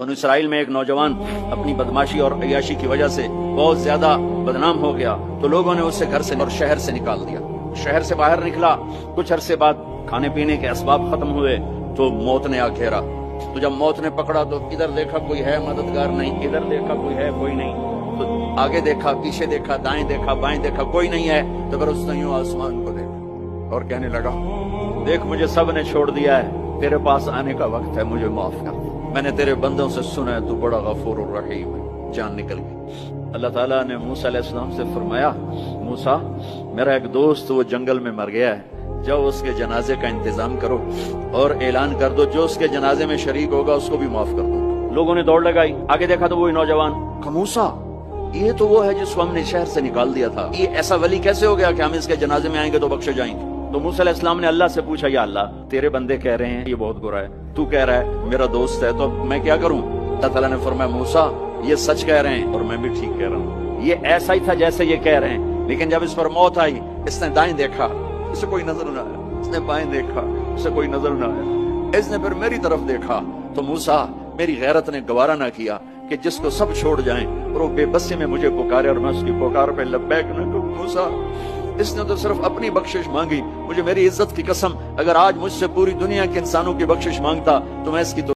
बनु Israel में एक नौजवान अपनी बदमाशी और अय्याशी की वजह से बहुत ज्यादा बदनाम हो गया, तो लोगों ने उसे घर से और शहर से निकाल दिया। शहर से बाहर निकला, कुछ अरसे बाद खाने पीने के असबाब खत्म हुए तो मौत ने आ घेरा। तो जब मौत ने पकड़ा तो इधर देखा कोई है मददगार नहीं, इधर देखा कोई है कोई नहीं, तो आगे देखा, पीछे देखा, दाएं देखा, बाएं देखा, कोई नहीं है। तो फिर उसने यूं आसमान को देखा और कहने लगा, देख मुझे सब ने छोड़ दिया है, तेरे पास आने का वक्त है, मुझे माफ कर। मैंने तेरे बंदों से सुना है तू बड़ा गफूर और रहीम है। जान निकल गई। अल्लाह ताला ने मूसा अलैहिस्सलाम से फरमाया, मूसा मेरा एक दोस्त वो जंगल में मर गया है, जाओ उसके जनाजे का इंतजाम करो और ऐलान कर दो जो उसके जनाजे में शरीक होगा उसको भी माफ कर दो। लोगों ने दौड़ लगाई, आगे देखा तो वही नौजवान, मूसा ये तो वो है जिसको हमने शहर से निकाल दिया था, ये ऐसा वली कैसे हो गया कि हम इसके जनाजे में आएंगे तो बख्शे जाएंगे। तो मूसा अलैहिस्सलाम ने अल्लाह से पूछा, या अल्लाह तेरे बंदे कह रहे हैं ये बहुत बुरा है, तू कह रहा है मेरा दोस्त है, तो मैं क्या करूं? अल्लाह ताला ने फरमाया, मूसा ये सच कह रहे हैं और मैं भी ठीक कह रहा हूँ, ये ऐसा ही था जैसे ये कह रहे हैं, लेकिन जब इस पर मौत आई इसने दाएं देखा, इसे कोई नजर न आया, इसने बाएं देखा, इसे कोई नजर न आया, इसने फिर मेरी तरफ देखा। तो मूसा मेरी गैरत ने गवारा ना किया कि जिसको सब छोड़ जाएं और वो बेबसी में मुझे पुकारे और मैं उसकी पुकार पे लब्बैक न कहूं। मूसा इसने तो सिर्फ अपनी बख्शिश मांगी, मुझे मेरी इज्जत की कसम अगर आज मुझसे पूरी दुनिया के इंसानों की बख्शिश मांगता तो मैं इसकी